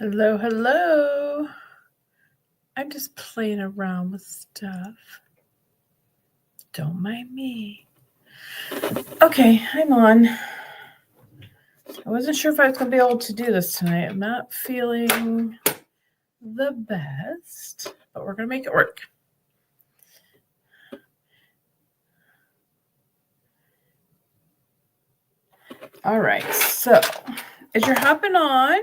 Hello, hello. I'm just playing around with stuff. Don't mind me. Okay, I'm on. I wasn't sure if I was going to be able to do this tonight. I'm not feeling the best, but we're going to make it work. All right, so as you're hopping on,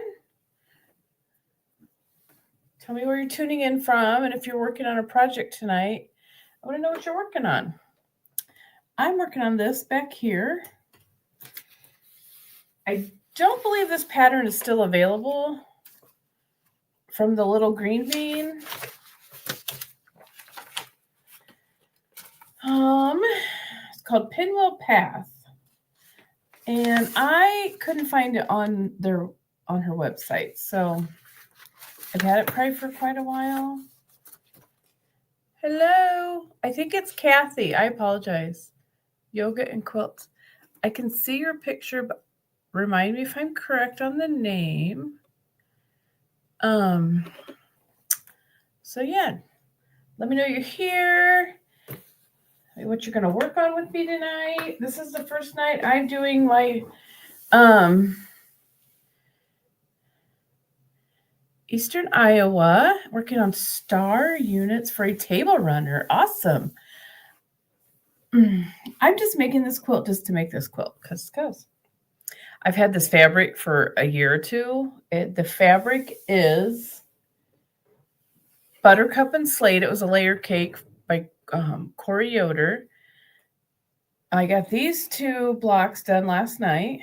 tell me where you're tuning in from, and if you're working on a project tonight, I want to know what you're working on. I'm working on this back here. I don't believe this pattern is still available from the little green bean. It's called Pinwheel Path, and I couldn't find it on her website, so I've had it probably for quite a while. Hello, I think it's Kathy. I apologize. Yoga and quilts. I can see your picture, but remind me if I'm correct on the name. So yeah, let me know you're here. What you're going to work on with me tonight. This is the first night I'm doing my Eastern Iowa, working on star units for a table runner. Awesome. I'm just making this quilt just to make this quilt because I've had this fabric for a year or two. The fabric is Buttercup and Slate. It was a layer cake by Corey Yoder. I got these two blocks done last night.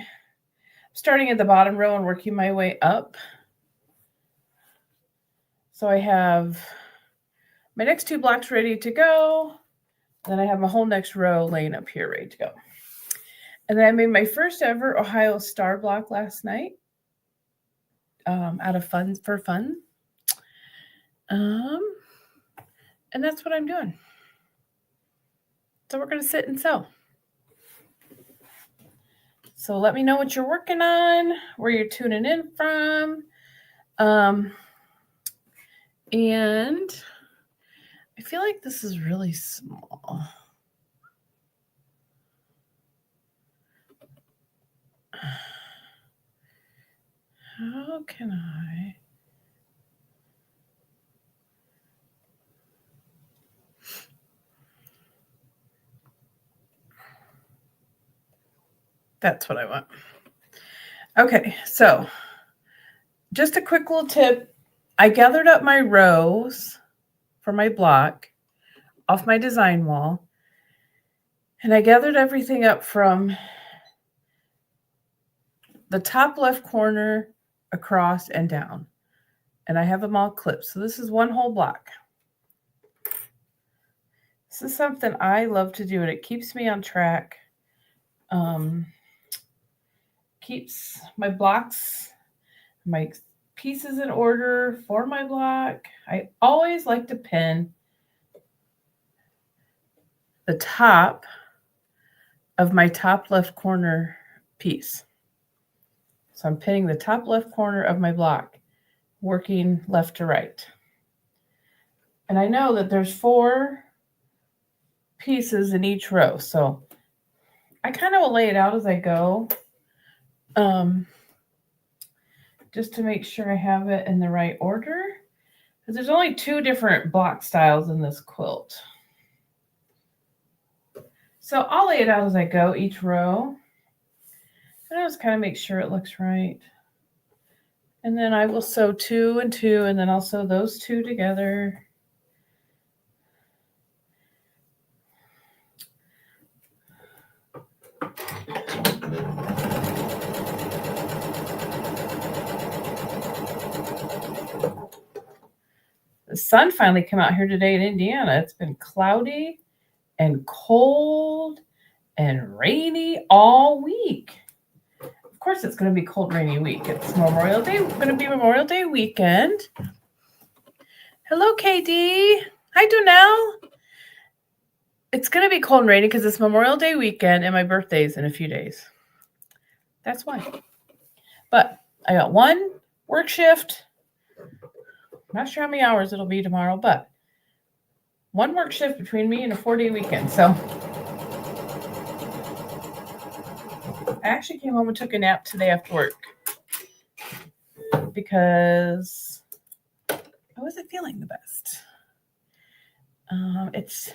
Starting at the bottom row and working my way up. So I have my next two blocks ready to go. Then I have my whole next row laying up here ready to go. And then I made my first ever Ohio Star block last night out of fun. And that's what I'm doing. So we're going to sit and sew. So let me know what you're working on, where you're tuning in from. And I feel like this is really small. How can I? That's what I want. Okay, so just a quick little tip. I gathered up my rows for my block off my design wall, and I gathered everything up from the top left corner across and down, and I have them all clipped. So this is one whole block. This is something I love to do, and it keeps me on track. Keeps my blocks, my pieces in order for my block. I always like to pin the top of my top left corner piece. So I'm pinning the top left corner of my block, working left to right. And I know that there's 4 pieces in each row. So I kind of will lay it out as I go, just to make sure I have it in the right order. Because there's only 2 different block styles in this quilt. So I'll lay it out as I go, each row. And I'll just kind of make sure it looks right. And then I will sew 2 and 2, and then I'll sew those 2 together. The sun finally came out here today in Indiana. It's been cloudy and cold and rainy all week. Of course, it's going to be cold, rainy week. It's Memorial Day. It's going to be Memorial Day weekend. Hello, KD. Hi, Donnell. It's going to be cold and rainy because it's Memorial Day weekend and my birthday's in a few days. That's why. But I got one work shift not sure how many hours it'll be tomorrow, but one work shift between me and a 4-day weekend. So I actually came home and took a nap today after work because I wasn't feeling the best. It's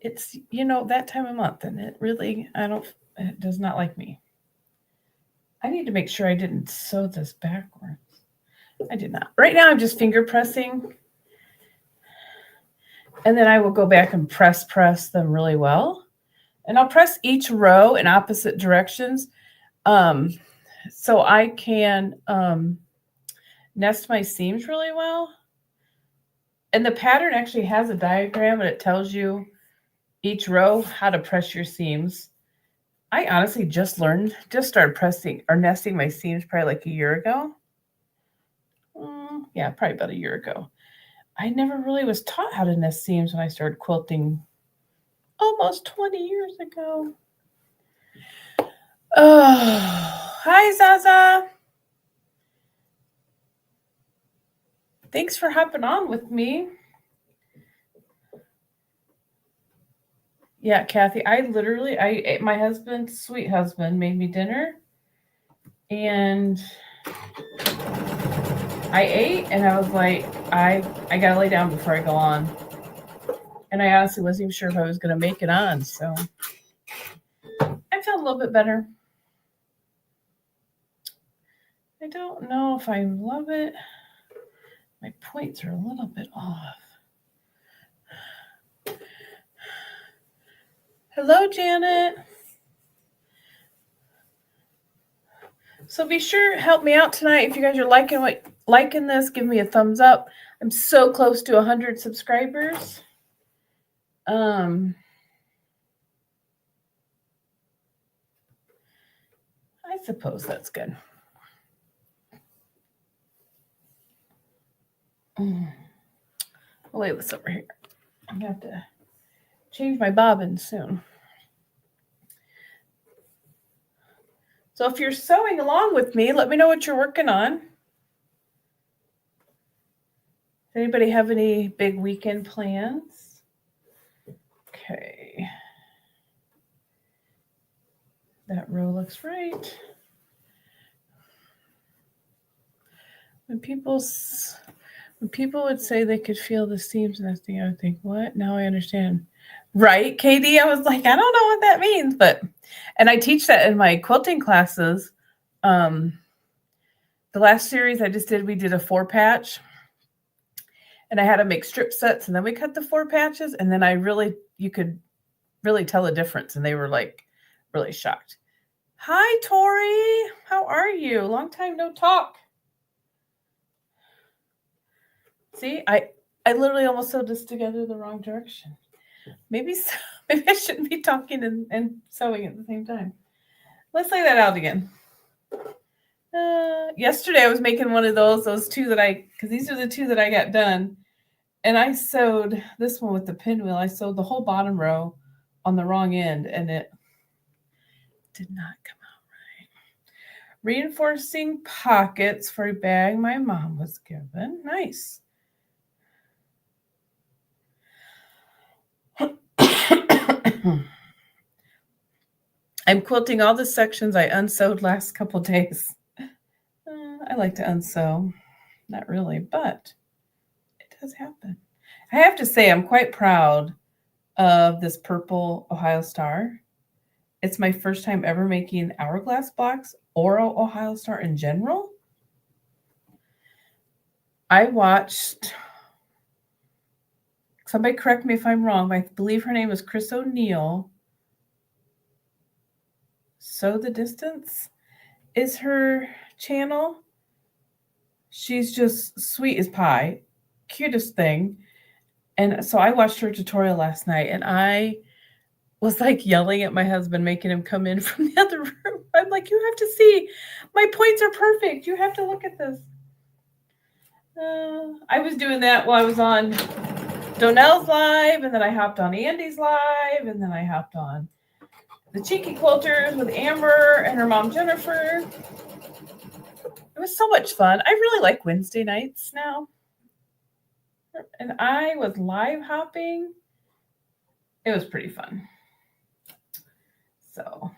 that time of month, and it does not like me. I need to make sure I didn't sew this backwards. I did not. Right now I'm just finger pressing, and then I will go back and press them really well. And I'll press each row in opposite directions so I can nest my seams really well. And the pattern actually has a diagram, and it tells you each row how to press your seams. I honestly just started pressing or nesting my seams probably like a year ago. Yeah, probably about a year ago. I never really was taught how to nest seams when I started quilting almost 20 years ago. Oh, hi, Zaza. Thanks for hopping on with me. Yeah, Kathy, my husband's sweet husband made me dinner, and I ate, and I was like, I gotta lay down before I go on. And I honestly wasn't even sure if I was gonna make it on, so I felt a little bit better. I don't know if I love it. My points are a little bit off. Hello, Janet. So be sure help me out tonight. If you guys are liking this, give me a thumbs up. I'm so close to 100 subscribers. I suppose that's good. I'll lay this over here. I'm gonna have to change my bobbin soon. So if you're sewing along with me, let me know what you're working on. Does anybody have any big weekend plans? Okay. That row looks right. When people would say they could feel the seams nesting, I would think, what? Now I understand. Right, Katie? I was like, I don't know what that means, and I teach that in my quilting classes. The last series I just did, we did a 4-patch, and I had to make strip sets, and then we cut the 4 patches, and then you could really tell the difference, and they were like really shocked. Hi, Tori. How are you? Long time no talk. See, I literally almost sewed this together the wrong direction. Maybe I shouldn't be talking and sewing at the same time. Let's lay that out again. Yesterday I was making one of those two because these are the two that I got done. And I sewed this one with the pinwheel. I sewed the whole bottom row on the wrong end, and it did not come out right. Reinforcing pockets for a bag my mom was given. Nice. I'm quilting all the sections I unsewed last couple days. I like to unsew. Not really, but it does happen. I have to say I'm quite proud of this purple Ohio Star. It's my first time ever making hourglass blocks or Ohio Star in general. I watched, somebody correct me if I'm wrong, but I believe her name is Chris O'Neill. Sew the Distance is her channel. She's just sweet as pie, cutest thing. And so I watched her tutorial last night, and I was like yelling at my husband, making him come in from the other room. I'm like, you have to see, my points are perfect. You have to look at this. I was doing that while I was on Donnell's live, and then I hopped on Andy's live, and then I hopped on the Cheeky Quilters with Amber and her mom Jennifer. It was so much fun. I really like Wednesday nights now. And I was live hopping. It was pretty fun. So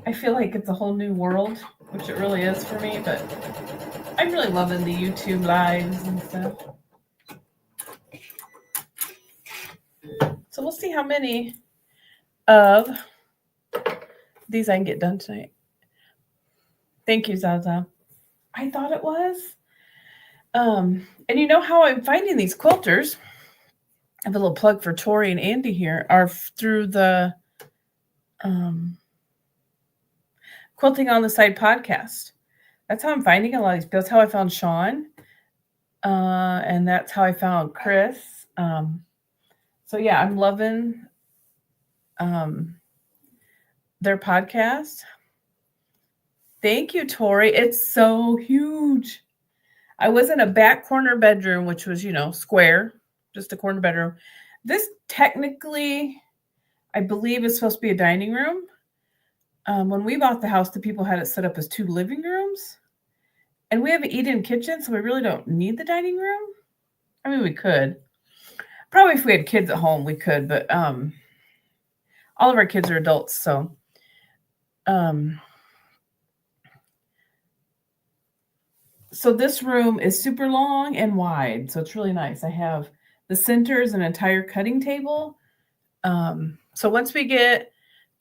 I feel like it's a whole new world, which it really is for me, but I'm really loving the YouTube lives and stuff. So we'll see how many of these I can get done tonight. Thank you, Zaza. I thought it was. And you know how I'm finding these quilters? I have a little plug for Tori and Andy here, are through the Quilting on the Side podcast. That's how I'm finding a lot of these. That's how I found Sean. And that's how I found Chris. So yeah, I'm loving their podcast. Thank you, Tori. It's so huge. I was in a back corner bedroom, which was, square, just a corner bedroom. This technically, I believe, is supposed to be a dining room. When we bought the house, the people had it set up as 2 living rooms. And we have an eat-in kitchen, so we really don't need the dining room. I mean, we could. Probably if we had kids at home, we could, but all of our kids are adults, so so this room is super long and wide, so it's really nice. I have the center is an entire cutting table. So once we get a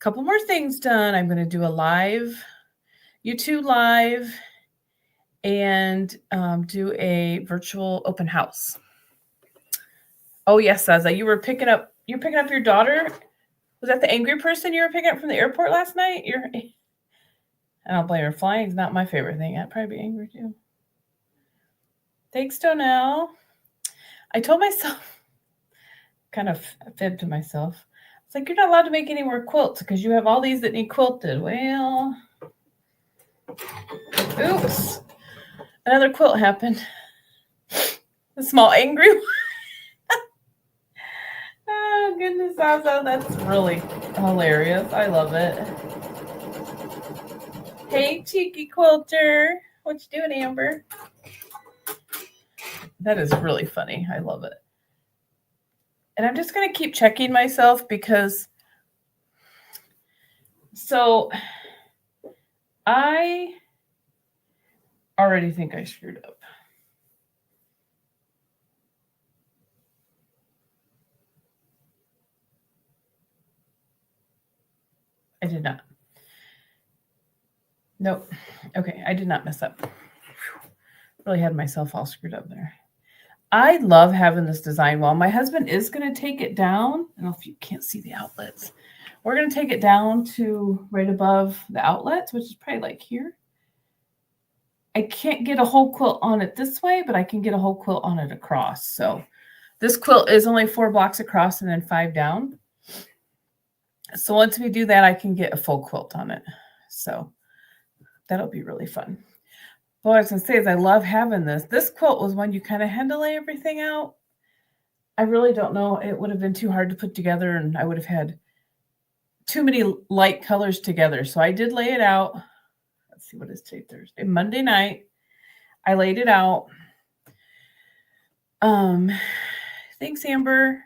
couple more things done, I'm going to do a live, YouTube live, and do a virtual open house. Oh yes, Saza, you're picking up your daughter. Was that the angry person you were picking up from the airport last night? I don't blame her. Flying is not my favorite thing. I'd probably be angry too. Thanks, Donnell. I told myself, kind of fibbed to myself. It's like, you're not allowed to make any more quilts because you have all these that need quilted. Well, oops. Another quilt happened. The small angry one. Oh, goodness, that's really hilarious. I love it. Hey, cheeky quilter. What you doing, Amber? That is really funny. I love it. And I'm just going to keep checking myself because I already think I screwed up. I did not. Nope. Okay, I did not mess up. Really had myself all screwed up there. I love having this design wall. My husband is going to take it down. I don't know if you can't see the outlets. We're going to take it down to right above the outlets, which is probably like here. I can't get a whole quilt on it this way, but I can get a whole quilt on it across. So this quilt is only 4 blocks across and then 5 down. So once we do that, I can get a full quilt on it. So that'll be really fun. What I was going to say is I love having this. This quilt was one you kind of had to lay everything out. I really don't know. It would have been too hard to put together, and I would have had too many light colors together. So I did lay it out. Let's see, what is today? Thursday. Monday night, I laid it out. Thanks, Amber.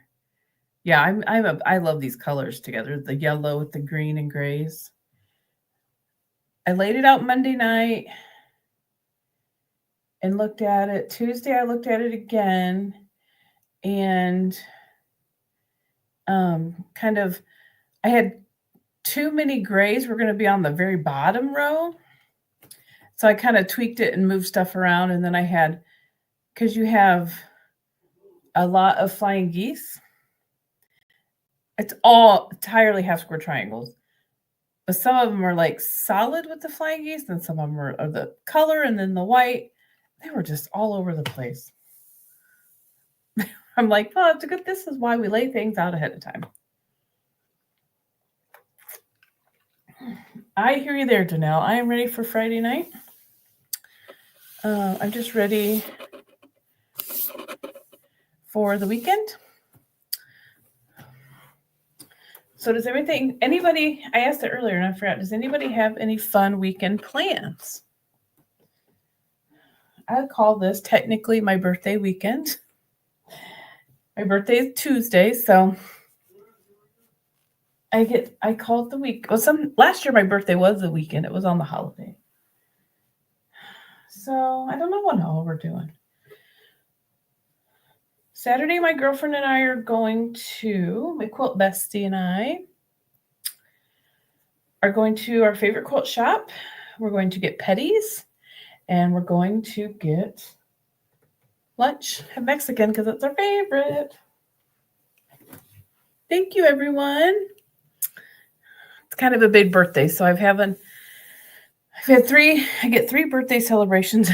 Yeah, I love these colors together. The yellow with the green and grays. I laid it out Monday night and looked at it. Tuesday, I looked at it again and I had too many grays were going to be on the very bottom row. So I kind of tweaked it and moved stuff around. And then I had, because you have a lot of flying geese, it's all entirely half square triangles. But some of them are like solid with the flying geese, and some of them are the color and then the white. They were just all over the place. I'm like, well, it's good. This is why we lay things out ahead of time. I hear you there, Donnell. I am ready for Friday night. I'm just ready for the weekend. So does anybody, I asked it earlier and I forgot, does anybody have any fun weekend plans? I call this technically my birthday weekend. My birthday is Tuesday, so I call it the week. Well, last year my birthday was the weekend. It was on the holiday. So I don't know what all we're doing. Saturday, my girlfriend and I are going to, my quilt bestie and I are going to our favorite quilt shop. We're going to get petties and we're going to get lunch at Mexican because it's our favorite. Thank you, everyone. It's kind of a big birthday, so I get three birthday celebrations.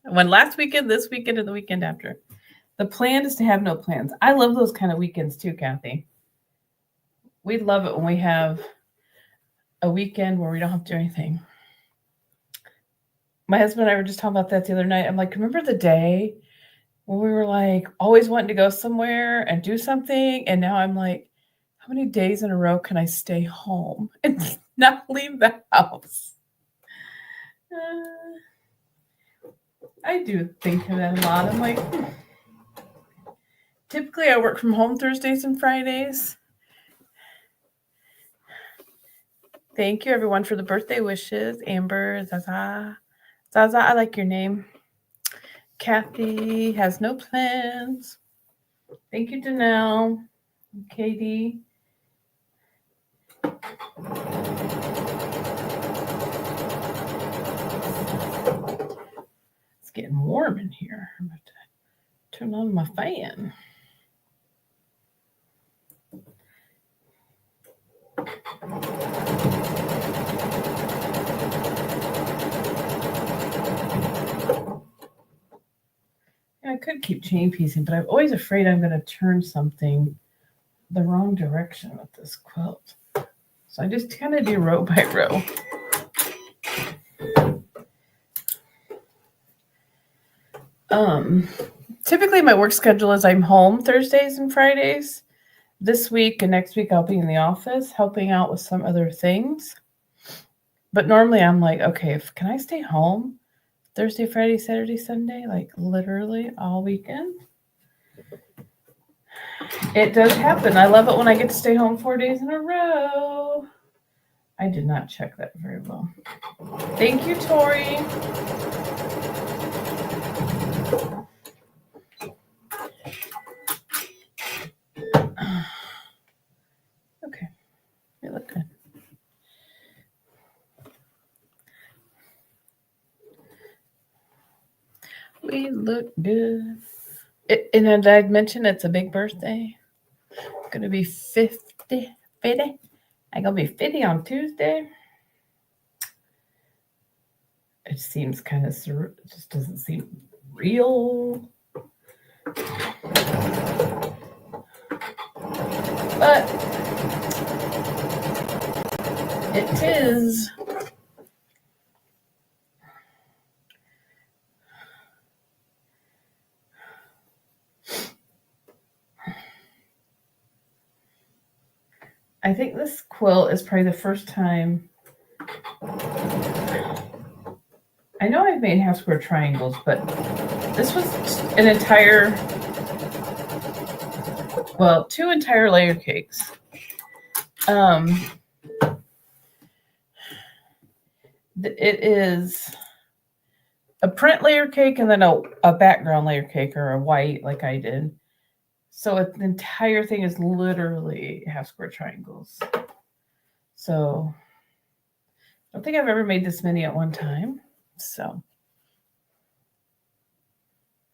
One last weekend, this weekend, and the weekend after. The plan is to have no plans. I love those kind of weekends too, Kathy. We love it when we have a weekend where we don't have to do anything. My husband and I were just talking about that the other night. I'm like, remember the day when we were like always wanting to go somewhere and do something? And now I'm like, how many days in a row can I stay home and not leave the house? I do think of that a lot. I'm like, typically I work from home Thursdays and Fridays. Thank you, everyone, for the birthday wishes. Amber, Zaza. Zaza, I like your name. Kathy has no plans. Thank you, Danelle. Katie. It's getting warm in here. I'm about to turn on my fan. I could keep chain piecing, but I'm always afraid I'm going to turn something the wrong direction with this quilt. So I just kind of do row by row. Typically my work schedule is I'm home Thursdays and Fridays. This week and next week I'll be in the office helping out with some other things. But normally I'm like, okay, can I stay home Thursday, Friday, Saturday, Sunday, like literally all weekend? It does happen. I love it when I get to stay home 4 days in a row. I did not check that very well. Thank you, Tori. Okay, you look good. We look good. And as I'd mentioned, it's a big birthday. I'm going to be 50. I'm going to be 50 on Tuesday. It seems kind of surreal. It just doesn't seem real. But it is. I think this quilt is probably the first time. I know I've made half square triangles, but this was an entire, well, 2 entire layer cakes. It is a print layer cake and then a background layer cake or a white like I did. So the entire thing is literally half square triangles. So I don't think I've ever made this many at one time. So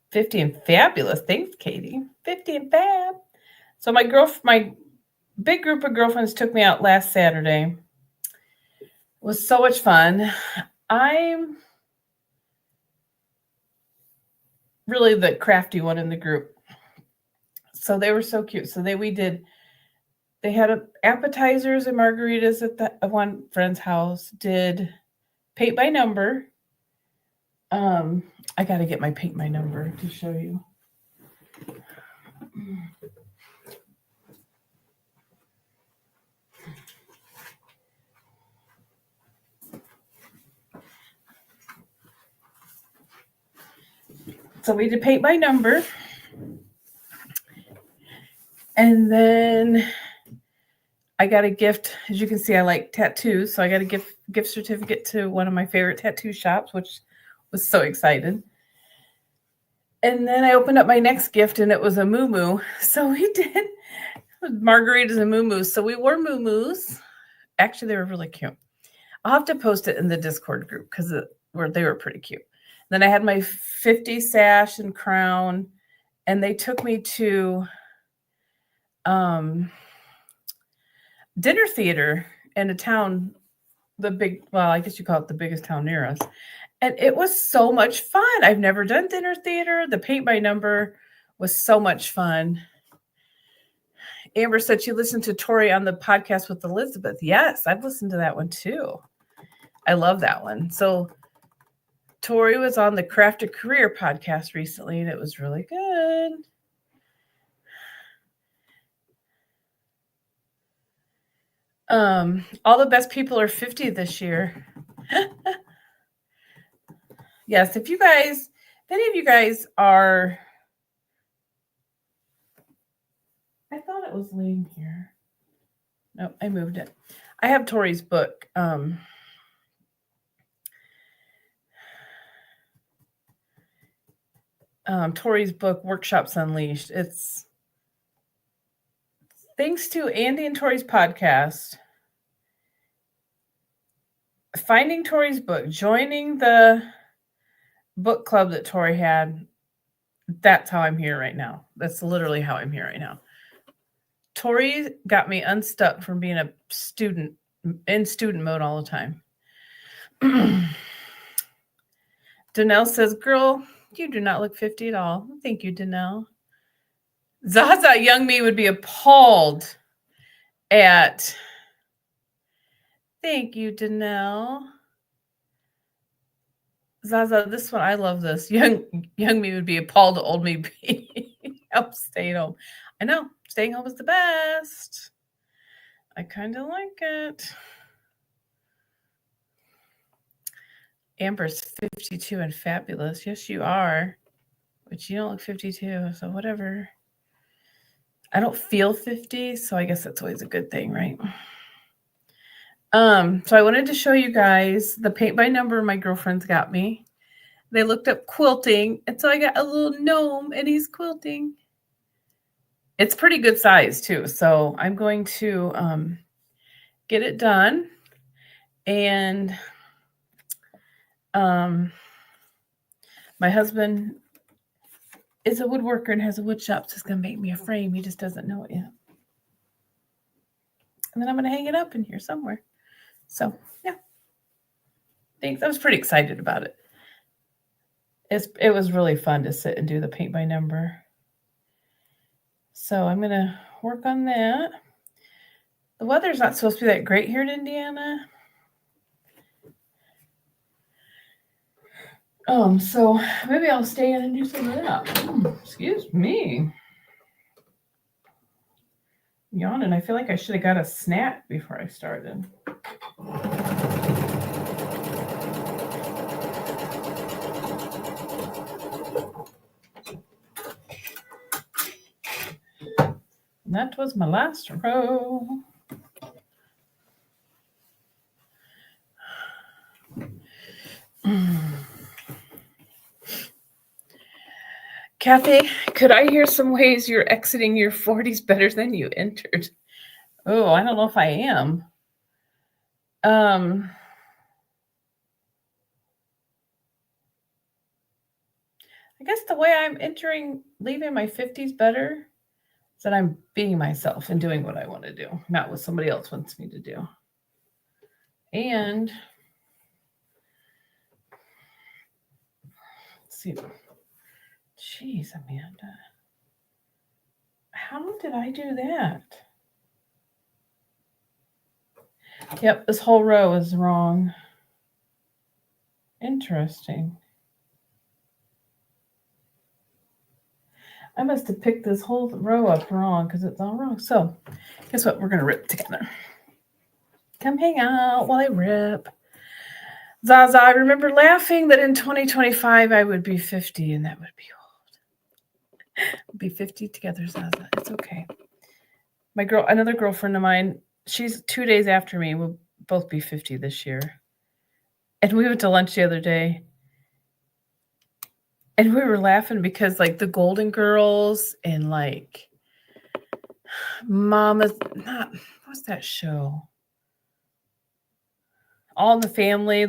50 and fabulous. Thanks, Katie. 50 and fab. So my big group of girlfriends took me out last Saturday. It was so much fun. I'm really the crafty one in the group. So they were so cute. So they had appetizers and margaritas at one friend's house, did paint by number. I got to get my paint by number to show you. So we did paint by number. And then I got a gift. As you can see, I like tattoos. So I got a gift certificate to one of my favorite tattoo shops, which was so excited. And then I opened up my next gift, and it was a muumuu. So we did margaritas and muumuus. So we wore muumuus. Actually, they were really cute. I'll have to post it in the Discord group because they were pretty cute. Then I had my 50 sash and crown, and they took me to dinner theater in a town, I guess you call it the biggest town near us. And it was so much fun. I've never done dinner theater. The paint by number was so much fun. Amber said she listened to Tori on the podcast with Elizabeth. Yes, I've listened to that one too. I love that one. So Tori was on the Craft a Career podcast recently, and it was really good. All the best people are 50 this year. Yes, if any of you guys are, I thought it was laying here. No, I moved it. I have Tori's book. Tori's book, Workshops Unleashed. It's thanks to Andy and Tori's podcast, finding Tori's book, joining the book club that Tori had. That's how I'm here right now. That's literally how I'm here right now. Tori got me unstuck from being a student in student mode all the time. Danelle says, girl, you do not look 50 at all. Thank you, Danelle. Zaza, young me would be appalled at. Thank you, Danelle. Zaza, this one, I love this. Young me would be appalled at old me being staying home. I know, staying home is the best. I kind of like it. Amber's 52 and fabulous. Yes, you are. But you don't look 52, so whatever. I don't feel 50, so I guess that's always a good thing, right? So I wanted to show you guys the paint by number my girlfriends got me. They looked up quilting, and so I got a little gnome, and he's quilting. It's pretty good size, too, so I'm going to get it done. And my husband is a woodworker and has a wood shop, so he's going to make me a frame. He just doesn't know it yet. And then I'm going to hang it up in here somewhere. So, yeah. Thanks. I was pretty excited about it. It was really fun to sit and do the paint by number. So I'm going to work on that. The weather's not supposed to be that great here in Indiana. So maybe I'll stay in and do some of that. Excuse me. Yawning. I feel like I should have got a snack before I started. And that was my last row. Kathy, could I hear some ways you're exiting your 40s better than you entered? Oh, I don't know if I am. I guess the way I'm leaving my 50s better is that I'm being myself and doing what I want to do, not what somebody else wants me to do. And let's see. Jeez, Amanda. How did I do that? Yep, this whole row is wrong. Interesting. I must have picked this whole row up wrong because it's all wrong. So, guess what? We're going to rip together. Come hang out while I rip. Zaza, I remember laughing that in 2025 I would be 50, and that would be horrible. We'll be 50 together, Zaza. It's okay. Another girlfriend of mine, she's 2 days after me. We'll both be 50 this year. And we went to lunch the other day. And we were laughing because like the Golden Girls and like what's that show? All in the Family,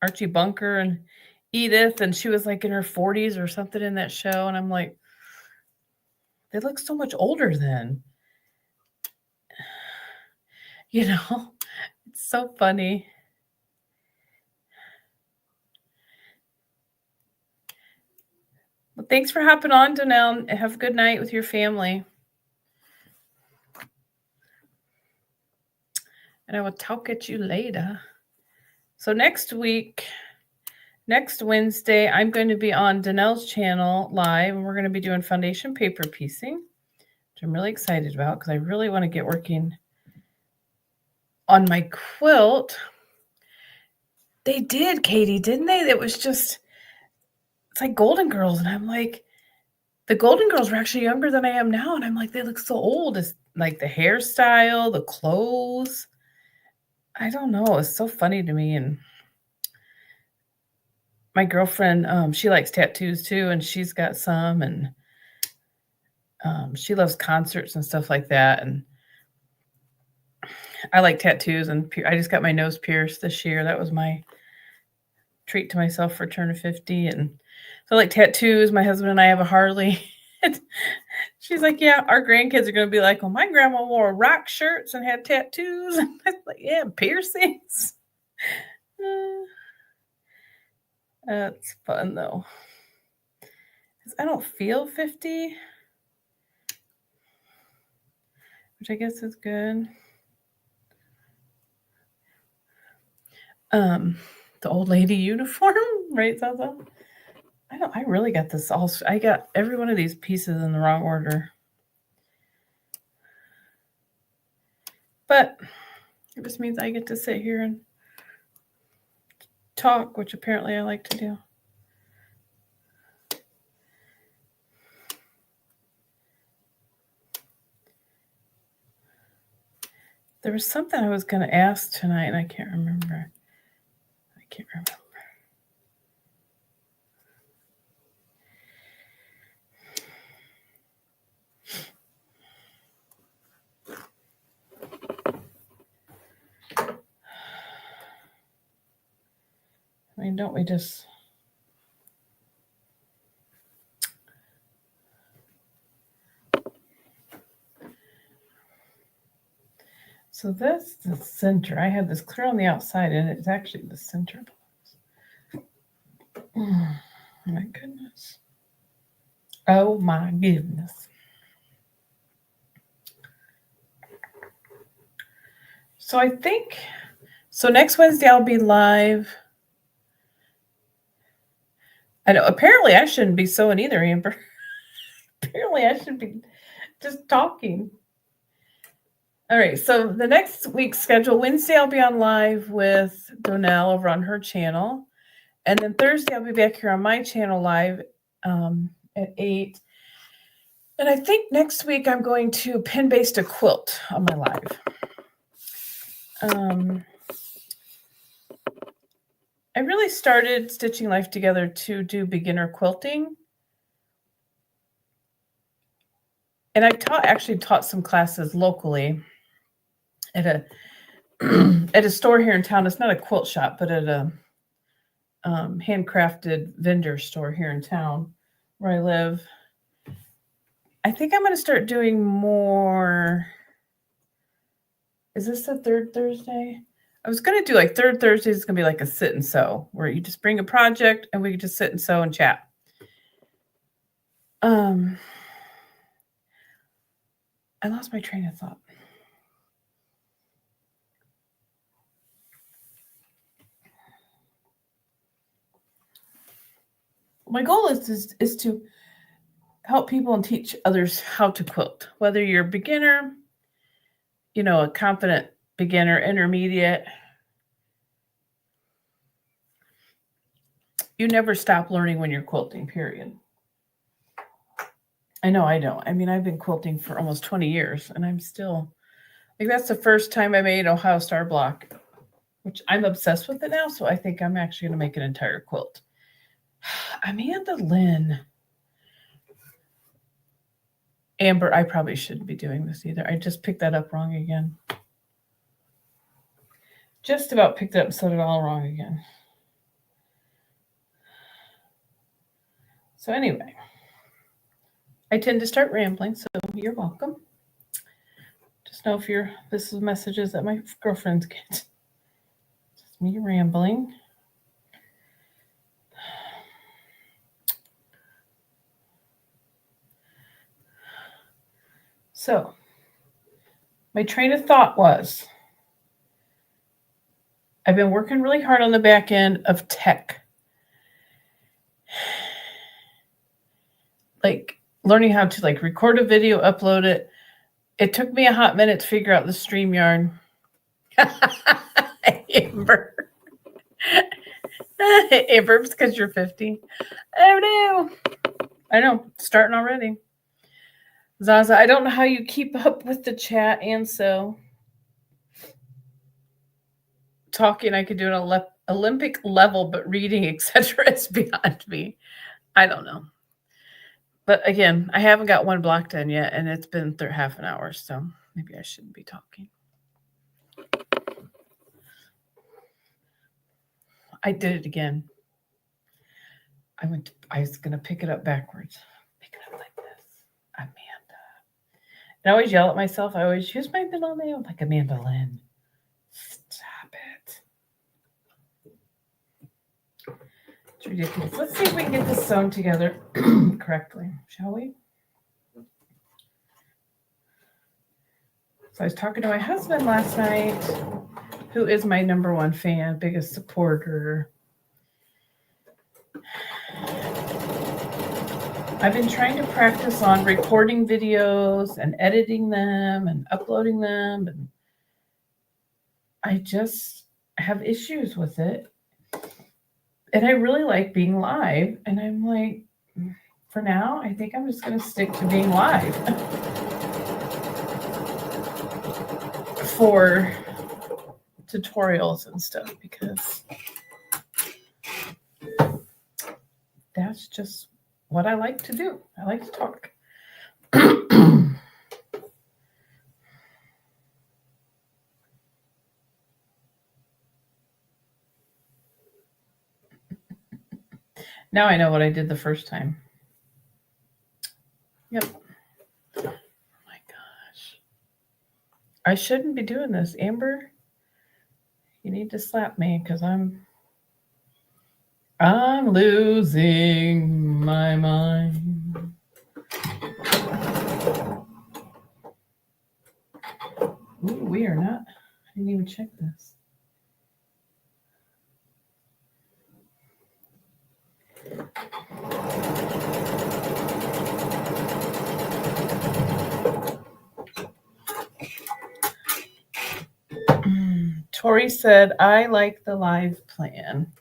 Archie Bunker and Edith, and she was like in her 40s or something in that show. And I'm like, they look so much older then. You know, it's so funny. Well, thanks for hopping on, Donnell. Have a good night with your family. And I will talk at you later. So next Wednesday, I'm going to be on Donnell's channel live, and we're going to be doing foundation paper piecing, which I'm really excited about because I really want to get working on my quilt. They did, Katie, didn't they? It's like Golden Girls. And I'm like, the Golden Girls were actually younger than I am now. And I'm like, they look so old. It's like the hairstyle, the clothes. I don't know. It's so funny to me. And my girlfriend, she likes tattoos too. And she's got some. And she loves concerts and stuff like that. And I like tattoos. And I just got my nose pierced this year. That was my treat to myself for turning 50. And so I like tattoos. My husband and I have a Harley. She's like, yeah, our grandkids are going to be like, well, my grandma wore rock shirts and had tattoos. And I was like, yeah, piercings. That's fun, though. I don't feel 50, which I guess is good. The old lady uniform, right, Zaza? I really got this all. I got every one of these pieces in the wrong order. But it just means I get to sit here and talk, which apparently I like to do. There was something I was going to ask tonight, and I can't remember. I mean, don't we just... So that's the center. I had this clear on the outside, and it's actually the center. Oh, my goodness. Oh, my goodness. So I think... So next Wednesday, I'll be live. I know, apparently I shouldn't be sewing either, Amber. Apparently I should be just talking. All right, so the next week's schedule, Wednesday I'll be on live with Donnell over on her channel. And then Thursday I'll be back here on my channel live at 8. And I think next week I'm going to pin-baste a quilt on my live. I really started Stitching Life Together to do beginner quilting. And I actually taught some classes locally at a store here in town. It's not a quilt shop, but at a handcrafted vendor store here in town where I live. I think I'm going to start doing more. Is this the third Thursday? I was going to do like third Thursday is going to be like a sit and sew where you just bring a project and we can just sit and sew and chat. I lost my train of thought. My goal is to help people and teach others how to quilt, whether you're a beginner, a confident beginner, intermediate. You never stop learning when you're quilting, period. I know I don't. I mean, I've been quilting for almost 20 years and I'm still like, that's the first time I made Ohio Star block, which I'm obsessed with it now. So I think I'm actually going to make an entire quilt. Amanda Lynn. Amber, I probably shouldn't be doing this either. I just picked that up wrong again. Just about picked it up and said it all wrong again. So anyway, I tend to start rambling, so you're welcome. Just know if this is messages that my girlfriends get. Just me rambling. So my train of thought was, I've been working really hard on the back end of tech. Like learning how to like record a video, upload it. It took me a hot minute to figure out the StreamYard. Amber. Amber, because you're 50. Oh no. I know, starting already. Zaza, I don't know how you keep up with the chat, and so talking I could do it on Olympic level, but reading, etc. is beyond me. I don't know. But again, I haven't got one block done yet, and it's been half an hour, so maybe I shouldn't be talking. I did it again. I was going to pick it up backwards. Pick it up like this. Amanda. And I always yell at myself. I always use my middle name like Amanda Lynn. Stop it. It's ridiculous. Let's see if we can get this sewn together correctly, shall we? So I was talking to my husband last night, who is my #1 fan, biggest supporter. I've been trying to practice on recording videos and editing them and uploading them. And I just have issues with it. And I really like being live. And I'm like, for now, I think I'm just going to stick to being live for tutorials and stuff, because that's just what I like to do. I like to talk. Now I know what I did the first time. Yep. Oh my gosh. I shouldn't be doing this. Amber, you need to slap me because I'm losing my mind. Ooh, we are not. I didn't even check this. Tori said, I like the live plan.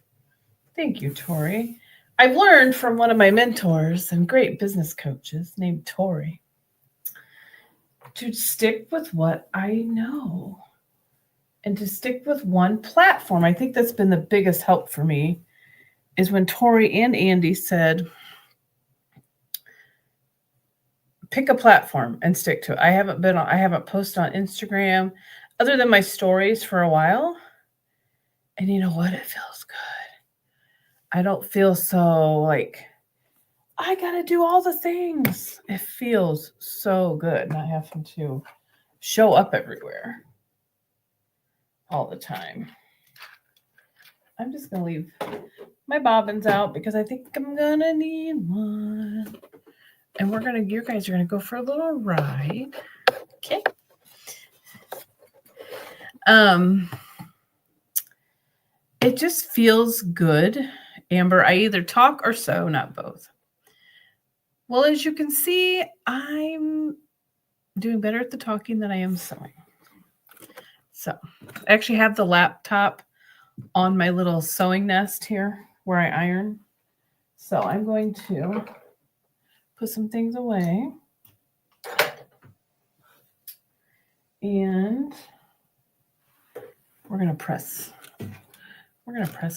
Thank you, Tori. I've learned from one of my mentors and great business coaches named Tori to stick with what I know and to stick with one platform. I think that's been the biggest help for me is when Tori and Andy said, pick a platform and stick to it. I haven't posted on Instagram other than my stories for a while. And you know what? It feels good. I don't feel so like I got to do all the things. It feels so good not having to show up everywhere all the time. I'm just going to leave my bobbins out because I think I'm going to need one. And you guys are going to go for a little ride. Okay. It just feels good. Amber, I either talk or sew, not both. Well, as you can see, I'm doing better at the talking than I am sewing. So I actually have the laptop on my little sewing nest here where I iron. So I'm going to put some things away. And we're going to press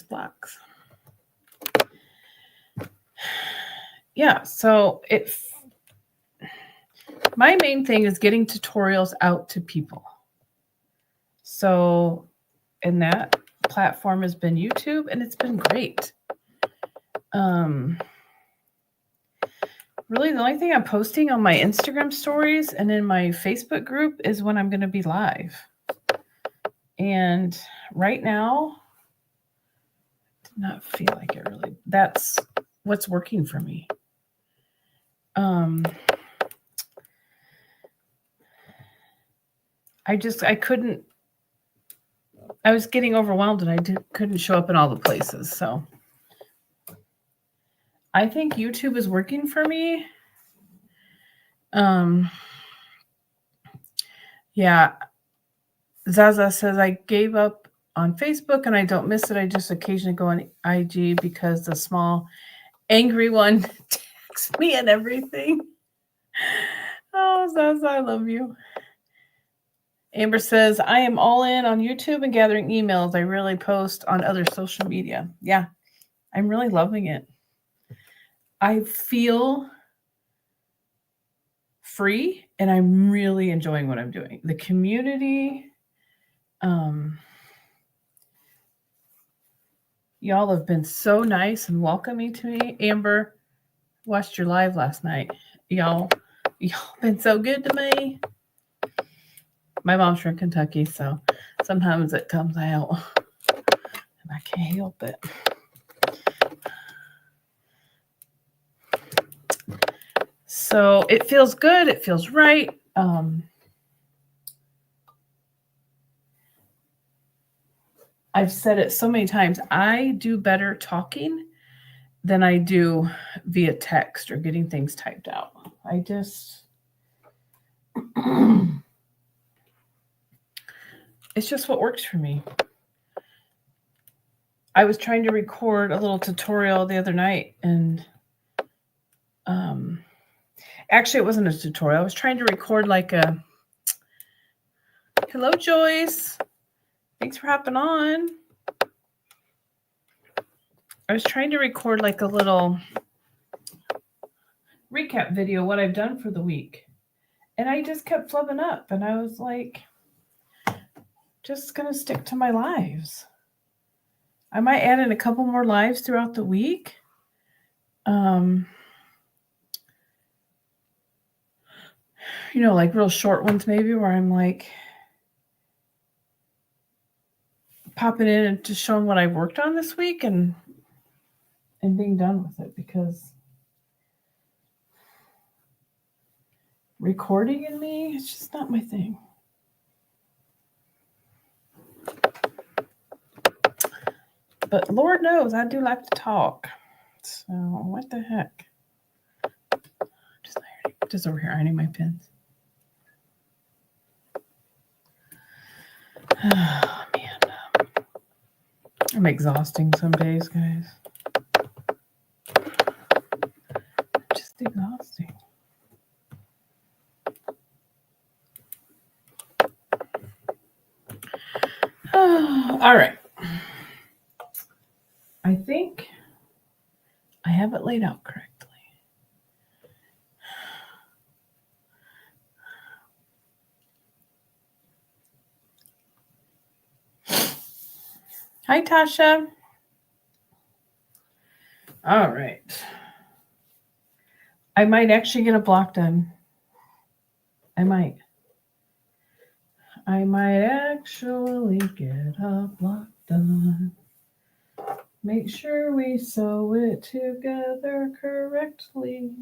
blocks. Yeah, so my main thing is getting tutorials out to people. So, and that platform has been YouTube, and it's been great. Really, the only thing I'm posting on my Instagram stories and in my Facebook group is when I'm going to be live. And right now, I did not feel like it really. That's what's working for me. I couldn't. I was getting overwhelmed, and I couldn't show up in all the places. So I think YouTube is working for me. Yeah. Zaza says, I gave up on Facebook and I don't miss it. I just occasionally go on IG because the small angry one texts me and everything. Oh, Zaza, I love you. Amber says, I am all in on YouTube and gathering emails. I really post on other social media. Yeah, I'm really loving it. I feel free and I'm really enjoying what I'm doing. The community, y'all have been so nice and welcoming to me. Amber, watched your live last night. Y'all been so good to me. My mom's from Kentucky, so sometimes it comes out and I can't help it. So it feels good. It feels right. I've said it so many times. I do better talking than I do via text or getting things typed out. I just... it's just what works for me. I was trying to record a little tutorial the other night, and actually it wasn't a tutorial. I was trying to record like a... Hello, Joyce. Thanks for hopping on. I was trying to record like a little recap video, what I've done for the week. And I just kept flubbing up, and I was like, just going to stick to my lives. I might add in a couple more lives throughout the week. Like real short ones maybe, where I'm like popping in and just showing what I've worked on this week and being done with it, because recording in me, it's just not my thing. But Lord knows I do like to talk. So what the heck? Just over here ironing my pins. Oh, man. I'm exhausting some days, guys. Just exhausting. All right. I think I have it laid out correctly. Hi, Tasha. All right. I might actually get a block done. I might actually get a block done. Make sure we sew it together correctly.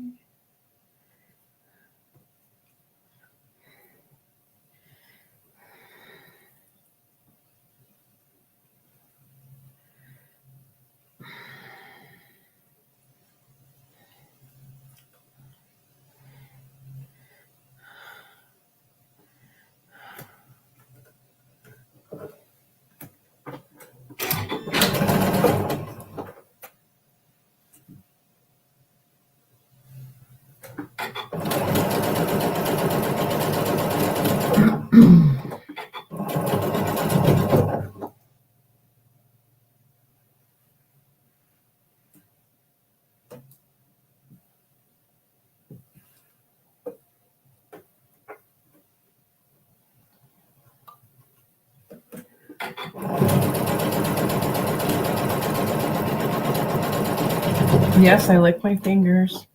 Yes, I lick my fingers.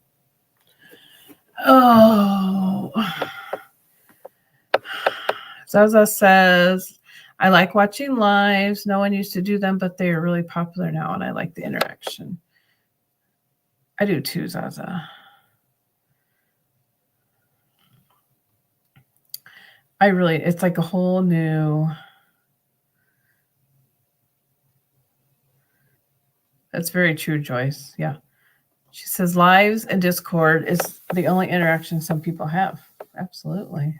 Oh. Zaza says, I like watching lives. No one used to do them, but they are really popular now, and I like the interaction. I do too, Zaza. It's like a whole new. That's very true, Joyce. Yeah. She says lives and Discord is the only interaction some people have. Absolutely.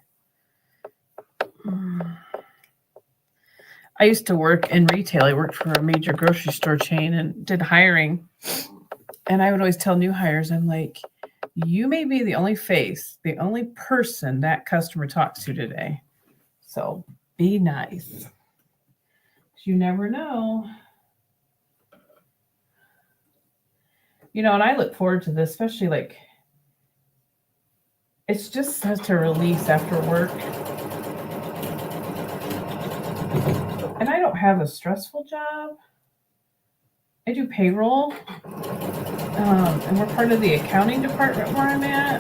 I used to work in retail. I worked for a major grocery store chain and did hiring. And I would always tell new hires, I'm like, you may be the only face, the only person that customer talks to today. So be nice. You never know. And I look forward to this, especially like it's just such a release after work. And I don't have a stressful job. I do payroll. And we're part of the accounting department where I'm at.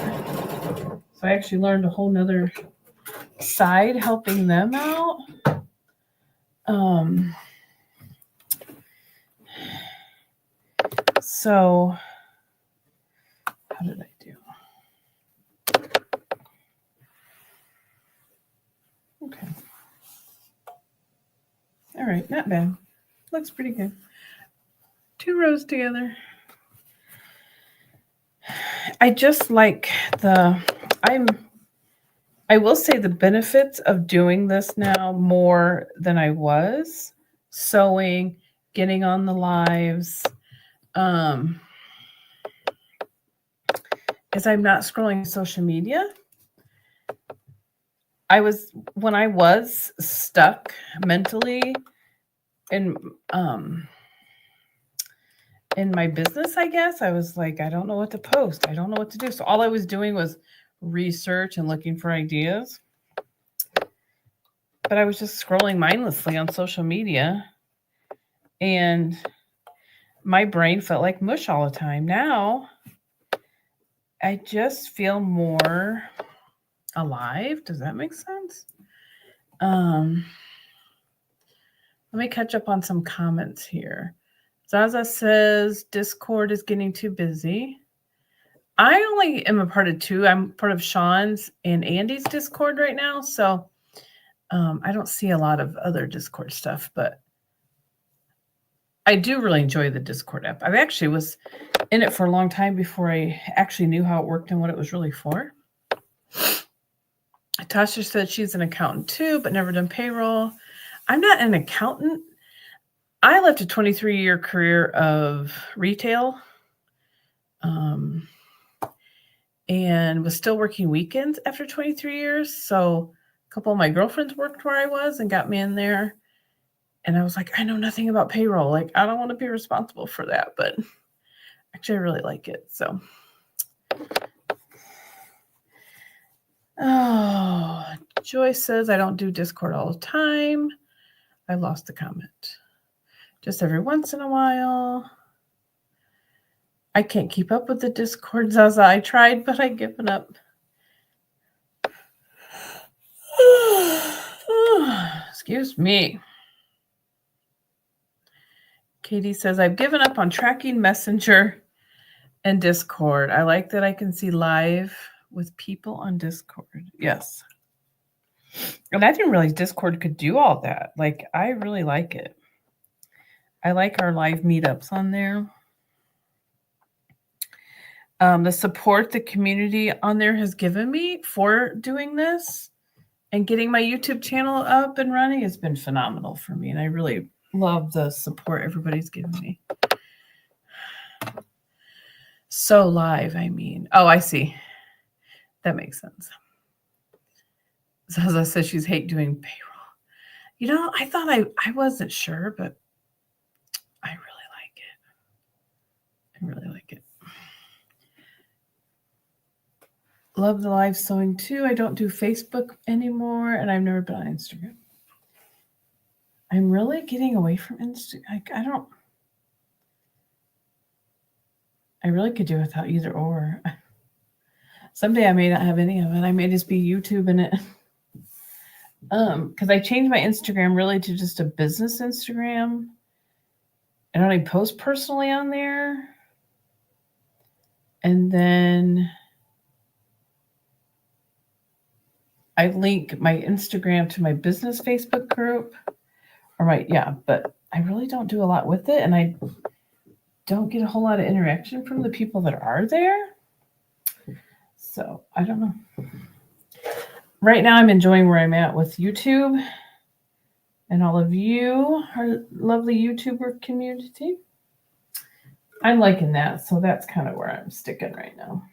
So I actually learned a whole nother side helping them out. So how did I do? Okay. All right, not bad. Looks pretty good. 2 rows together. I just like I will say the benefits of doing this now more than I was sewing, getting on the lives, is I'm not scrolling social media. When I was stuck mentally in my business, I guess, I was like, I don't know what to post. I don't know what to do. So all I was doing was research and looking for ideas. But I was just scrolling mindlessly on social media. And my brain felt like mush all the time. Now, I just feel more alive. Does that make sense? Let me catch up on some comments here. Zaza says Discord is getting too busy. I only am a part of 2. I'm part of Sean's and Andy's Discord right now. So I don't see a lot of other Discord stuff, but I do really enjoy the Discord app. I actually was in it for a long time before I actually knew how it worked and what it was really for. Tasha said she's an accountant too, but never done payroll. I'm not an accountant. I left a 23-year career of retail and was still working weekends after 23 years. So a couple of my girlfriends worked where I was and got me in there. And I was like, I know nothing about payroll. Like, I don't want to be responsible for that. But actually, I really like it. So, Joyce says, I don't do Discord all the time. I lost the comment. Just every once in a while. I can't keep up with the Discord, Zaza. I tried, but I've given up. Excuse me. Katie says, I've given up on tracking Messenger and Discord. I like that I can see live with people on Discord. Yes. And I didn't realize Discord could do all that. Like, I really like it. I like our live meetups on there. The support the community on there has given me for doing this and getting my YouTube channel up and running has been phenomenal for me. And I really love the support everybody's given me. So live, I mean. Oh, I see. That makes sense. Zaza says she's hate doing payroll. I thought I wasn't sure, but I really like it. I really like it. Love the live sewing too. I don't do Facebook anymore, and I've never been on Instagram. I'm really getting away from Instagram. I really could do without either or. Someday I may not have any of it. I may just be YouTubing it. Because I changed my Instagram really to just a business Instagram. I don't even post personally on there. And then I link my Instagram to my business Facebook group. But I really don't do a lot with it. And I don't get a whole lot of interaction from the people that are there. So I don't know. Right now I'm enjoying where I'm at with YouTube and all of you, our lovely YouTuber community. I'm liking that. So that's kind of where I'm sticking right now.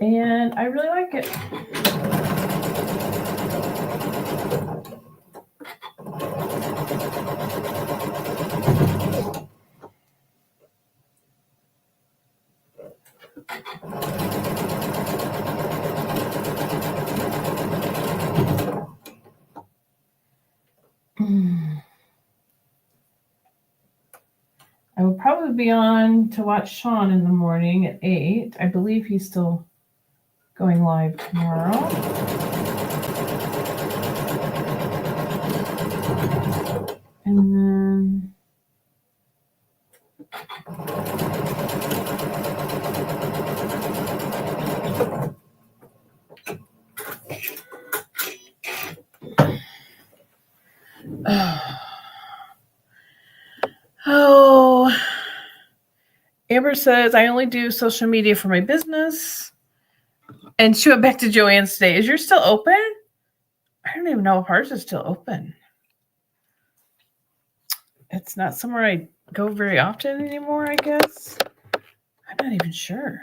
And I really like it. I will probably be on to watch Sean in the morning at 8. I believe he's still going live tomorrow. And then Amber says, I only do social media for my business. And she went back to Joanne's today. Is yours still open? I don't even know if ours is still open. It's not somewhere I go very often anymore, I guess. I'm not even sure.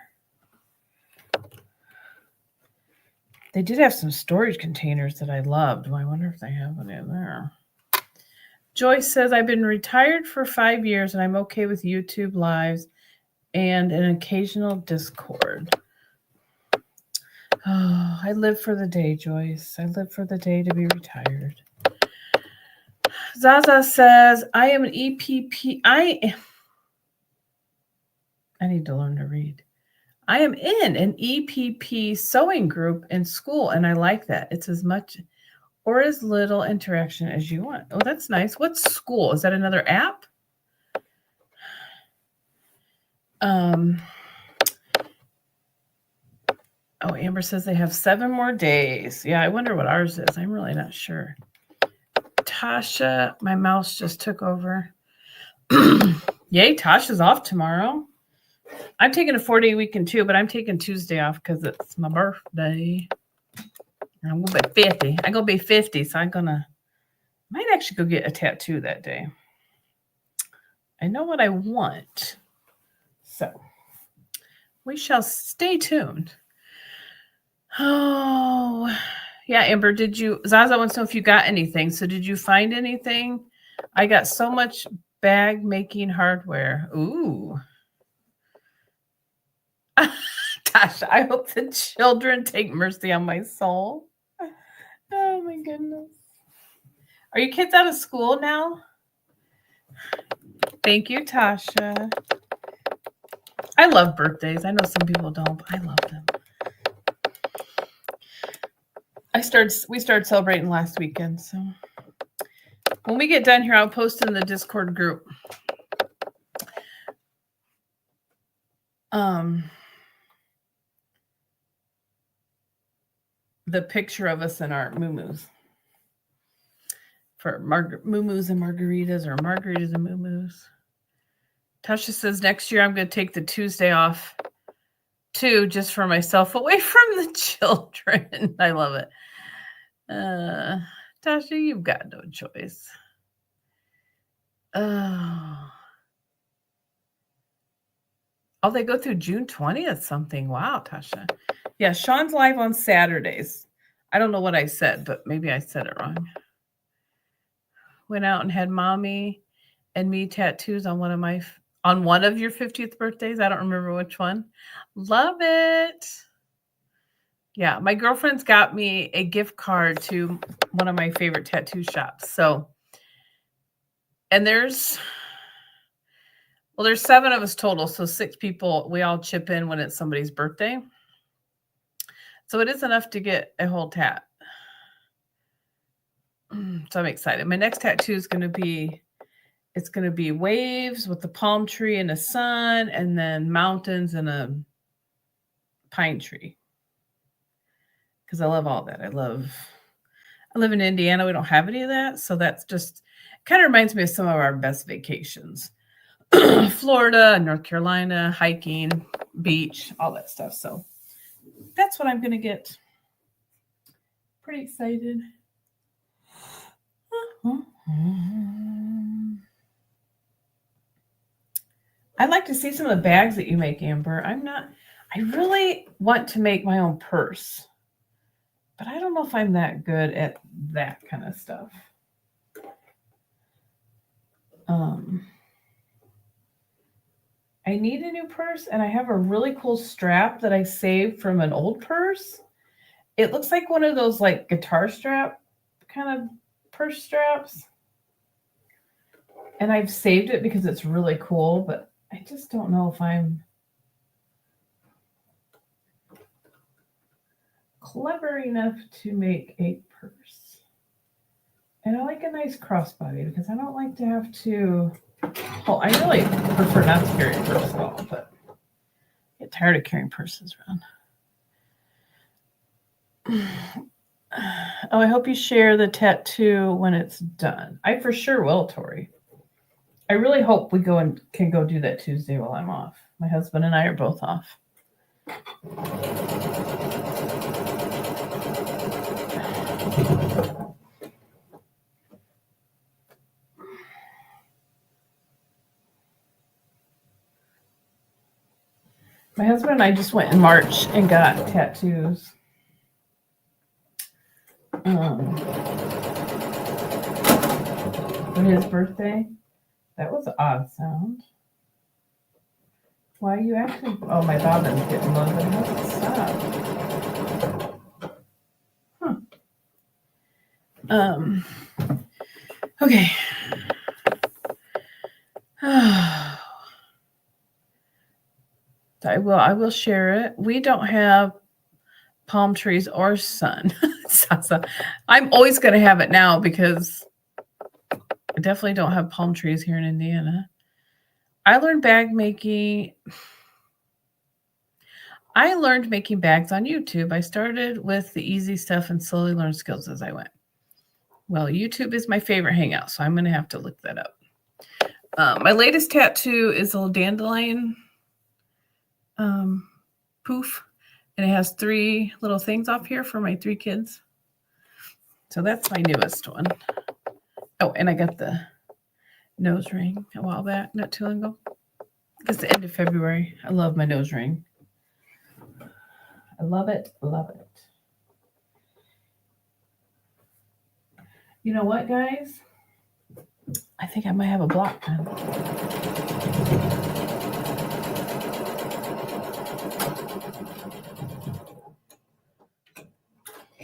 They did have some storage containers that I loved. I wonder if they have one in there. Joyce says, I've been retired for 5 years and I'm okay with YouTube lives and an occasional Discord. Oh, I live for the day, Joyce. I live for the day to be retired. Zaza says, I am an EPP. I need to learn to read. I am in an EPP sewing group in school, and I like that. It's as much or as little interaction as you want. Oh, that's nice. What's school? Is that another app? Oh, Amber says they have 7 more days. Yeah, I wonder what ours is. I'm really not sure. Tasha, my mouse just took over. Yay, Tasha's off tomorrow. I'm taking a 4-day weekend too, but I'm taking Tuesday off because it's my birthday. I'm going to be 50. I'm going to be 50, so might actually go get a tattoo that day. I know what I want. So we shall stay tuned. Oh, yeah, Amber, Zaza wants to know if you got anything. So did you find anything? I got so much bag making hardware. Ooh. Tasha, I hope the children take mercy on my soul. Oh my goodness. Are your kids out of school now? Thank you, Tasha. I love birthdays. I know some people don't, but I love them. We started celebrating last weekend, so when we get done here, I'll post in the Discord group. The picture of us in our muumuus. For muumuus and margaritas, or margaritas and muumuus. Tasha says next year I'm going to take the Tuesday off too, just for myself, away from the children. I love it. Tasha, you've got no choice. Oh. Oh, they go through June 20th something. Wow, Tasha. Yeah, Sean's live on Saturdays. I don't know what I said, but maybe I said it wrong. Went out and had mommy and me tattoos on one of your 50th birthdays. I don't remember which one. Love it. Yeah, my girlfriend's got me a gift card to one of my favorite tattoo shops. So, and there's 7 of us total. So 6 people, we all chip in when it's somebody's birthday. So it is enough to get a whole tat. So I'm excited. My next tattoo is going to be, it's going to be waves with the palm tree and a sun, and then mountains and a pine tree. Because I love all that. I live in Indiana. We don't have any of that. So that's just kind of reminds me of some of our best vacations. Florida, North Carolina, hiking, beach, all that stuff. So that's what I'm going to get. Pretty excited. I'd like to see some of the bags that you make, Amber. I really want to make my own purse, but I don't know if I'm that good at that kind of stuff. I need a new purse, and I have a really cool strap that I saved from an old purse. It looks like one of those like guitar strap kind of purse straps. And I've saved it because it's really cool, but I just don't know if I'm clever enough to make a purse. And I like a nice crossbody because I don't like to have to. Well, I really prefer not to carry a purse at all, but I get tired of carrying purses around. Oh, I hope you share the tattoo when it's done. I for sure will, Tori. I really hope we can go do that Tuesday while I'm off. My husband and I are both off. My husband and I just went in March and got tattoos. For his birthday. That was an odd sound. Why are you acting? Oh, my bobbin's getting low, but it hasn't stopped. Okay. I will share it. We don't have palm trees or sun. I'm always going to have it now because I definitely don't have palm trees here in Indiana. I learned making bags on YouTube. I started with the easy stuff and slowly learned skills as I went. Well, YouTube is my favorite hangout, so I'm going to have to look that up. My latest tattoo is a little dandelion poof, and it has 3 little things off here for my 3 kids. So that's my newest one. Oh, and I got the nose ring a while back, not too long ago. It's the end of February. I love my nose ring. I love it, love it. You know what, guys? I think I might have a block pen.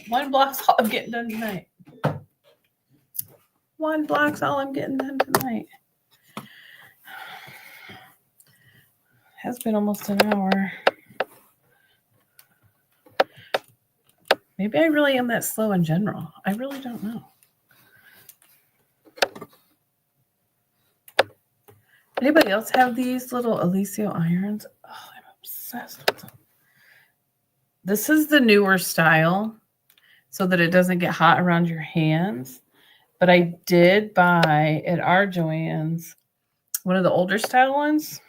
One block's all I'm getting done tonight. One block's all I'm getting done tonight. Has been almost an hour. Maybe I really am that slow in general. I really don't know. Anybody else have these little Alicio irons? Oh, I'm obsessed with them. This is the newer style so that it doesn't get hot around your hands. But I did buy at our Joann's one of the older style ones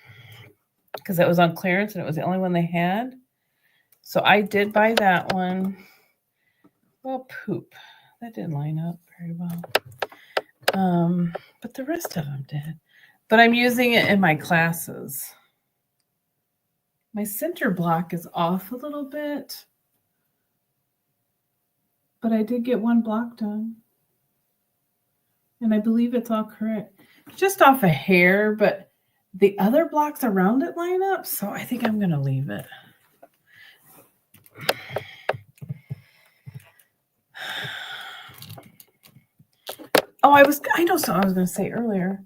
because it was on clearance and it was the only one they had. So I did buy that one. Well, poop. That didn't line up very well. But the rest of them did. But I'm using it in my classes. My center block is off a little bit, but I did get one block done. And I believe it's all correct. Just off a hair, but the other blocks around it line up, so I think I'm going to leave it. Oh, I know something I was going to say earlier.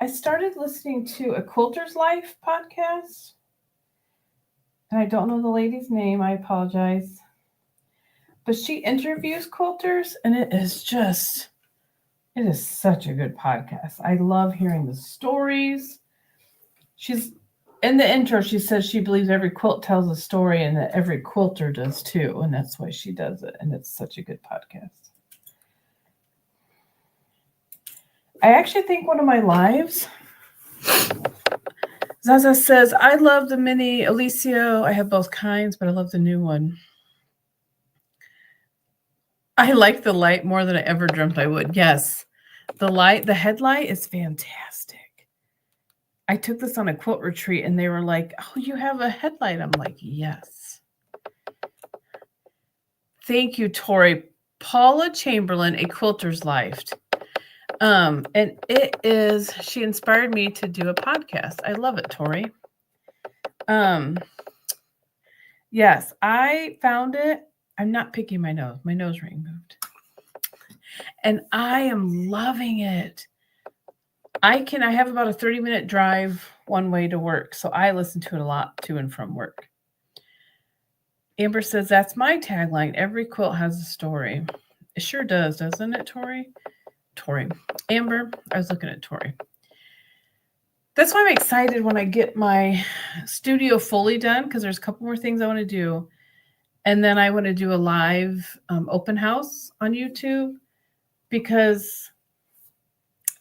I started listening to a Quilter's Life podcast. And I don't know the lady's name. I apologize. But she interviews quilters, and it is such a good podcast. I love hearing the stories. She's in the intro, she says she believes every quilt tells a story and that every quilter does too. And that's why she does it. And it's such a good podcast. I actually think one of my lives, Zaza says, I love the mini Alicio. I have both kinds, but I love the new one. I like the light more than I ever dreamt I would. Yes, the headlight is fantastic. I took this on a quilt retreat and they were like, oh, you have a headlight. I'm like, yes. Thank you, Tori. Paula Chamberlain, A Quilter's Life. And it is, she inspired me to do a podcast. I love it, Tori. Yes, I found it. I'm not picking my nose. My nose ring moved. And I am loving it. I have about a 30-minute drive one way to work. So I listen to it a lot to and from work. Amber says, that's my tagline. Every quilt has a story. It sure does, doesn't it, Tori? Amber, I was looking at Tori. That's why I'm excited when I get my studio fully done, because there's a couple more things I want to do. And then I want to do a live open house on YouTube, because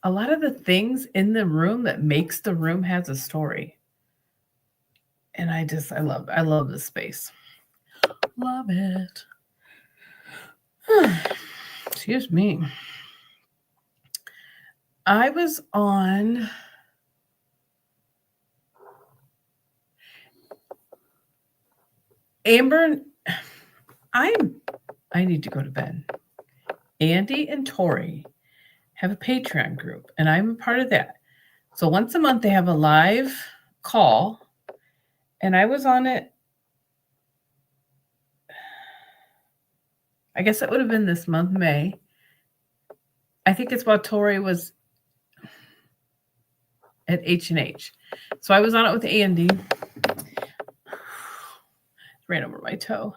a lot of the things in the room that makes the room has a story. And I love this space. Love it. Excuse me. I was on Amber. I need to go to bed. Andy and Tori have a Patreon group, and I'm a part of that. So once a month they have a live call, and I was on it. I guess it would have been this month, May. I think it's while Tori was at H&H. So I was on it with Andy. Ran over my toe.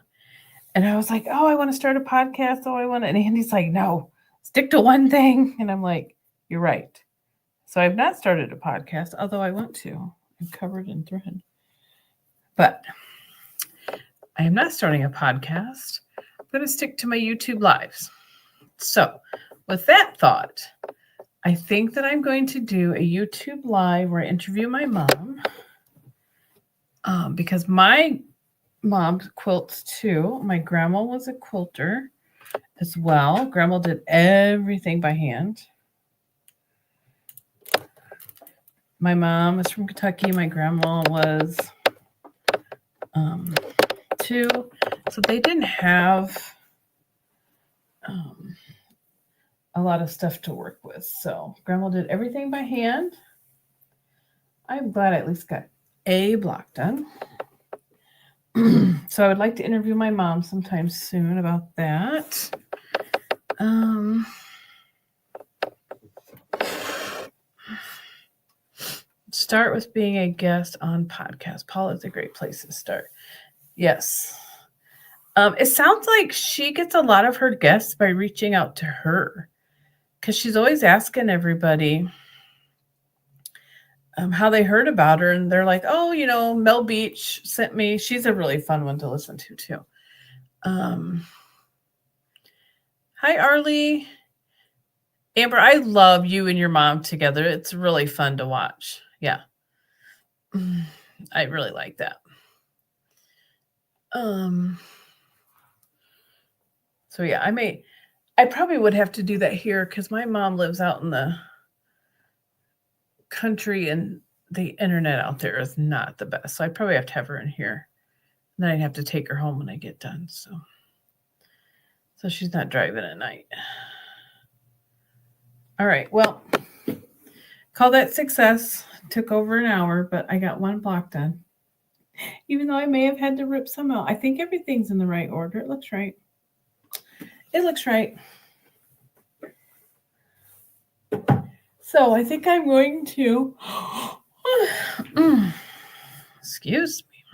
And I was like, oh, I want to start a podcast. And Andy's like, no, stick to one thing. And I'm like, you're right. So I've not started a podcast, although I want to. I'm covered in thread. But I am not starting a podcast. I'm going to stick to my YouTube lives. So with that thought, I think that I'm going to do a YouTube live where I interview my mom, because my mom quilts too. My grandma was a quilter as well. Grandma did everything by hand. My mom is from Kentucky. My grandma was too. So they didn't have a lot of stuff to work with. So grandma did everything by hand. I'm glad I at least got a block done. So I would like to interview my mom sometime soon about that. Start with being a guest on podcast. Paula is a great place to start. Yes. It sounds like she gets a lot of her guests by reaching out to her, because she's always asking everybody how they heard about her. And they're like, oh, Mel Beach sent me. She's a really fun one to listen to too. Hi, Arlie. Amber, I love you and your mom together. It's really fun to watch. Yeah. I really like that. So yeah, I probably would have to do that here, because my mom lives out in the country, and the internet out there is not the best. So I probably have to have her in here. And then I'd have to take her home when I get done. So she's not driving at night. All right. Well, call that success. Took over an hour, but I got one block done. Even though I may have had to rip some out. I think everything's in the right order. It looks right. It looks right. So I think I'm going to... Excuse me.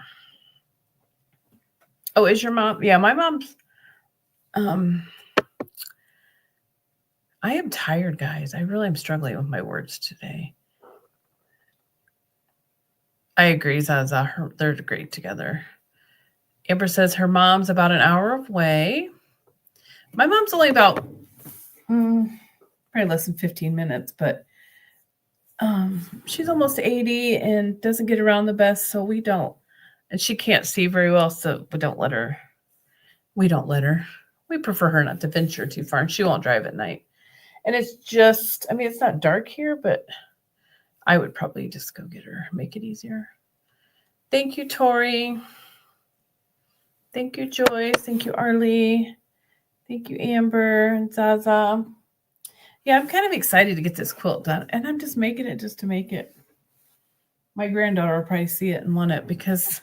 Oh, is your mom? Yeah, my mom's... I am tired, guys. I really am struggling with my words today. I agree, Zaza. They're great together. Amber says her mom's about an hour away. My mom's only about probably less than 15 minutes, but she's almost 80 and doesn't get around the best, so we don't. And she can't see very well, so we don't let her. We prefer her not to venture too far, and she won't drive at night. And it's just, I mean, it's not dark here, but I would probably just go get her, make it easier. Thank you, Tori. Thank you, Joyce. Thank you, Arlie. Thank you, Amber and Zaza. Yeah, I'm kind of excited to get this quilt done, and I'm just making it just to make it. My granddaughter will probably see it and want it because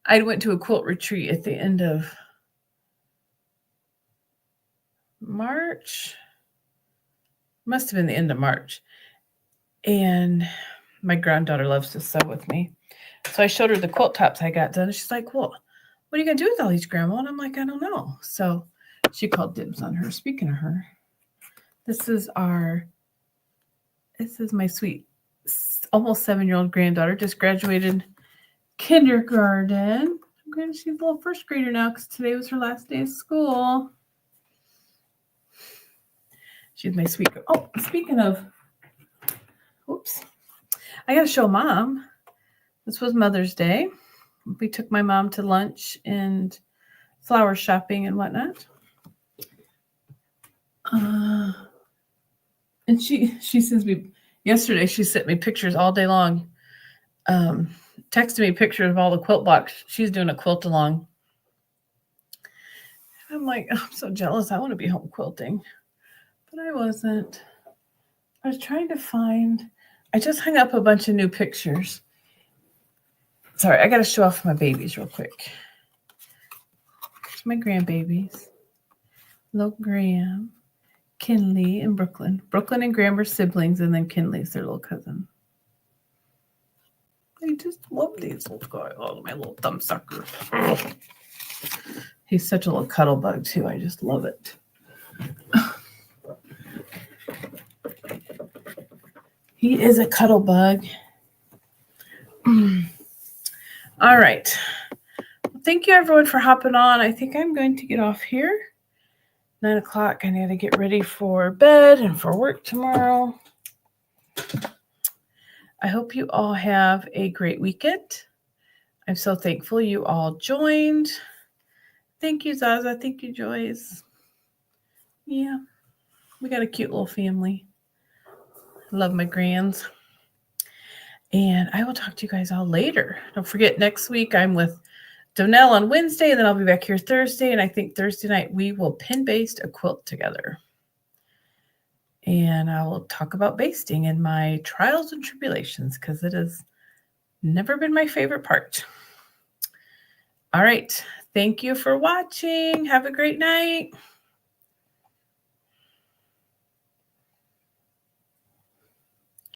I went to a quilt retreat at the end of March. Must have been the end of March. And my granddaughter loves to sew with me. So I showed her the quilt tops I got done. She's like, well, what are you going to do with all these, Grandma? And I'm like, I don't know. So she called dibs on her. Speaking of her, this is my sweet, almost 7-year-old granddaughter, just graduated kindergarten. She's a little first grader now because today was her last day of school. She's my sweet girl. Oh, speaking of, oops, I got to show Mom. This was Mother's Day. We took my mom to lunch and flower shopping and whatnot. And she sends me, yesterday she sent me pictures all day long, texted me pictures of all the quilt blocks. She's doing a quilt along. I'm like, I'm so jealous. I want to be home quilting. But I wasn't. I was trying to find, I just hung up a bunch of new pictures. Sorry, I got to show off my babies real quick. Here's my grandbabies. Little Graham, Kinley, and Brooklyn. Brooklyn and Graham are siblings, and then Kinley's their little cousin. I just love these little guys. Oh, my little thumb sucker. Oh. He's such a little cuddle bug, too. I just love it. He is a cuddle bug. All right. Well, thank you, everyone, for hopping on. I think I'm going to get off here. 9 o'clock. I need to get ready for bed and for work tomorrow. I hope you all have a great weekend. I'm so thankful you all joined. Thank you, Zaza. Thank you, Joyce. Yeah, we got a cute little family. Love my grands. And I will talk to you guys all later. Don't forget, next week I'm with Donnell on Wednesday, and then I'll be back here Thursday. And I think Thursday night we will pin baste a quilt together. And I will talk about basting and my trials and tribulations because it has never been my favorite part. All right. Thank you for watching. Have a great night.